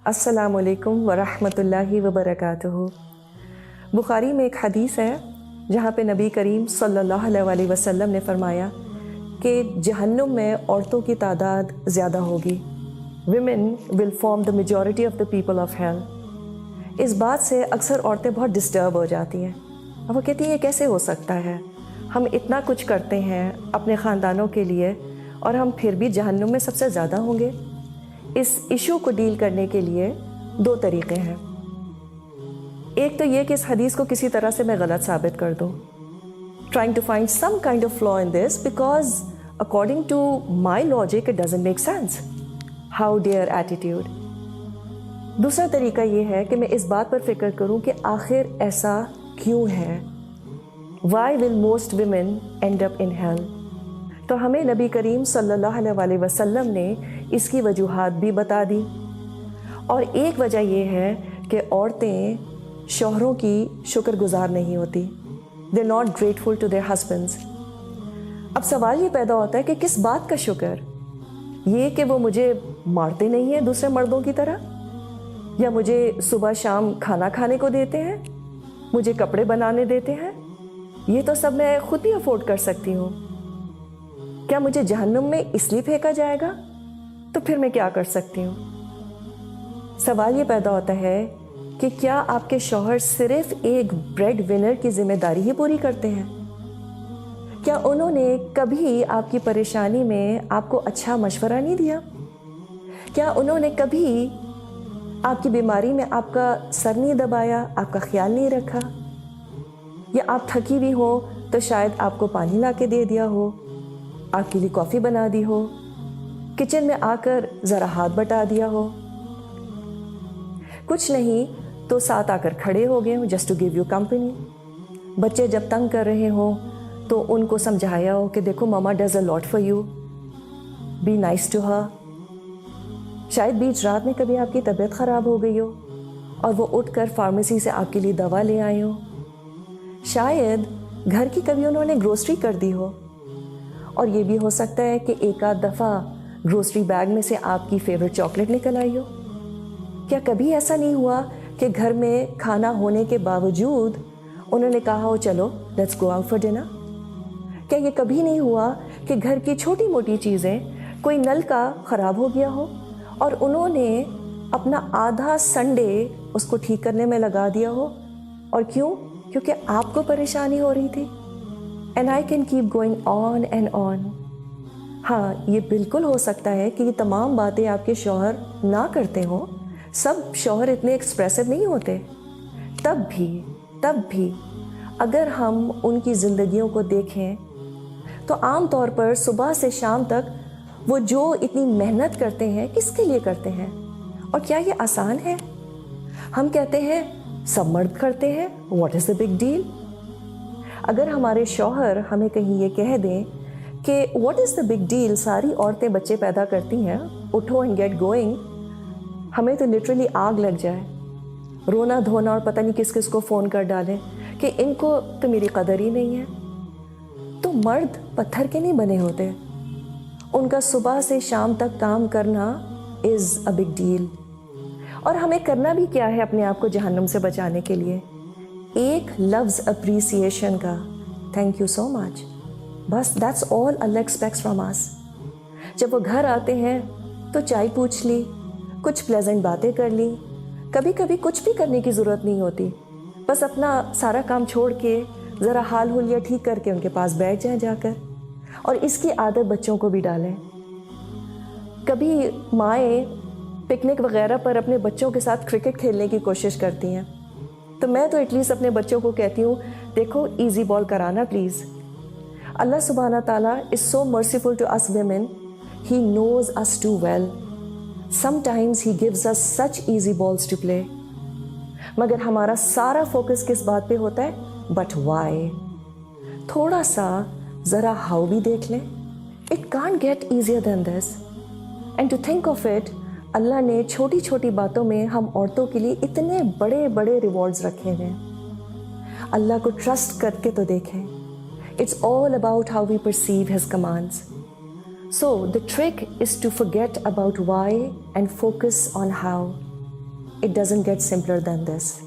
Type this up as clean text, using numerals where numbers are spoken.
अस्सलाम वालेकुम वरहमतुल्लाहि वबरकातुहू। बुखारी में एक हदीस है जहाँ पे नबी करीम सल्लल्लाहु अलैहि वसल्लम ने फरमाया कि जहन्नुम में औरतों की तादाद ज़्यादा होगी। Women will form the majority of the people of hell. इस बात से अक्सर औरतें बहुत डिस्टर्ब हो जाती हैं और वो कहती हैं ये कैसे हो सकता है, हम इतना कुछ करते हैं अपने ख़ानदानों के लिए और हम फिर भी जहन्नुम में सबसे ज़्यादा होंगे। इस इशू को डील करने के लिए दो तरीक़े हैं। एक तो ये कि इस हदीस को किसी तरह से मैं गलत साबित कर दूँ, trying to find some kind of flaw in this because according to my logic it doesn't make sense. How dare attitude. दूसरा तरीका ये है कि मैं इस बात पर फिक्र करूँ कि आखिर ऐसा क्यों है। Why will most women end up in hell? तो हमें नबी करीम सल्लल्लाहु अलैहि वसल्लम ने इसकी वजूहात भी बता दी और एक वजह यह है कि औरतें शौहरों की शुक्रगुजार नहीं होती। They not grateful to their husbands. अब सवाल ये पैदा होता है कि किस बात का शुक्र, ये कि वो मुझे मारते नहीं हैं दूसरे मर्दों की तरह, या मुझे सुबह शाम खाना खाने को देते हैं, मुझे कपड़े बनाने देते हैं, ये तो सब मैं खुद भी अफोर्ड कर सकती हूँ। क्या मुझे जहन्नुम में इसलिए फेंका जाएगा? तो फिर मैं क्या कर सकती हूँ। सवाल ये पैदा होता है कि क्या आपके शौहर सिर्फ एक ब्रेड विनर की जिम्मेदारी ही पूरी करते हैं? क्या उन्होंने कभी आपकी परेशानी में आपको अच्छा मशवरा नहीं दिया? क्या उन्होंने कभी आपकी बीमारी में आपका सर नहीं दबाया, आपका ख्याल नहीं रखा? या आप थकी भी हो तो शायद आपको पानी ला के दे दिया हो, आपके लिए कॉफ़ी बना दी हो, किचन में आकर ज़रा हाथ बटा दिया हो, कुछ नहीं तो साथ आकर खड़े हो गए हो just to give you company. बच्चे जब तंग कर रहे हो तो उनको समझाया हो कि देखो mama does a lot for you, be nice to her. शायद बीच रात में कभी आपकी तबीयत ख़राब हो गई हो और वो उठकर फार्मेसी से आपके लिए दवा ले आए हो। शायद घर की कभी उन्होंने ग्रोसरी कर दी हो और ये भी हो सकता है कि एक आध दफ़ा ग्रोसरी बैग में से आपकी फेवरेट चॉकलेट निकल आई हो। क्या कभी ऐसा नहीं हुआ कि घर में खाना होने के बावजूद उन्होंने कहा हो चलो let's go out for dinner? क्या ये कभी नहीं हुआ कि घर की छोटी मोटी चीज़ें, कोई नल का ख़राब हो गया हो और उन्होंने अपना आधा संडे उसको ठीक करने में लगा दिया हो? और क्यों? क्योंकि आपको परेशानी हो रही थी। And I can keep going on and on. हाँ, ये बिल्कुल हो सकता है कि ये तमाम बातें आपके शौहर ना करते हों। सब शौहर इतने एक्सप्रेसिव नहीं होते। तब भी अगर हम उनकी ज़िंदगियों को देखें तो आम तौर पर सुबह से शाम तक वो जो इतनी मेहनत करते हैं, किसके लिए करते हैं? और क्या ये आसान है? हम कहते हैं सब मर्द करते हैं, what is the big deal? अगर हमारे शौहर हमें कहीं ये कह दें कि what is the big deal, सारी औरतें बच्चे पैदा करती हैं, उठो एंड गेट गोइंग, हमें तो लिटरली आग लग जाए, रोना धोना और पता नहीं किस किस को फ़ोन कर डालें कि इनको तो मेरी कदर ही नहीं है। तो मर्द पत्थर के नहीं बने होते, उनका सुबह से शाम तक काम करना इज़ अ बिग डील। और हमें करना भी क्या है अपने आप को जहन्नुम से बचाने के लिए? एक लफ्ज़ अप्रिसिएशन का, थैंक यू सो मच, बस that's all Allah aspects from us. जब वो घर आते हैं तो चाय पूछ ली, कुछ प्लेजेंट बातें कर ली, कभी कभी कुछ भी करने की ज़रूरत नहीं होती, बस अपना सारा काम छोड़ के ज़रा हाल हुलिया ठीक करके उनके पास बैठ जाएं जाकर। और इसकी आदत बच्चों को भी डालें। कभी माएँ पिकनिक वगैरह पर अपने बच्चों के साथ क्रिकेट खेलने की कोशिश करती हैं, तो मैं तो एटलीस्ट अपने बच्चों को कहती हूँ देखो इजी बॉल कराना प्लीज़। अल्लाह सुब्हाना ताला is so merciful to us women, he knows us too well. Sometimes he gives us such easy balls to play, मगर हमारा सारा फोकस किस बात पे होता है? But why. थोड़ा सा ज़रा हाउ भी देख लें। It can't get easier than this. And to think of it, Allah ने छोटी छोटी बातों में हम औरतों के लिए इतने बड़े बड़े रिवॉर्ड्स रखे हैं। अल्लाह को ट्रस्ट करके तो देखें। It's all about how we perceive his commands. So the trick is to forget about why and focus on how. It doesn't get simpler than this.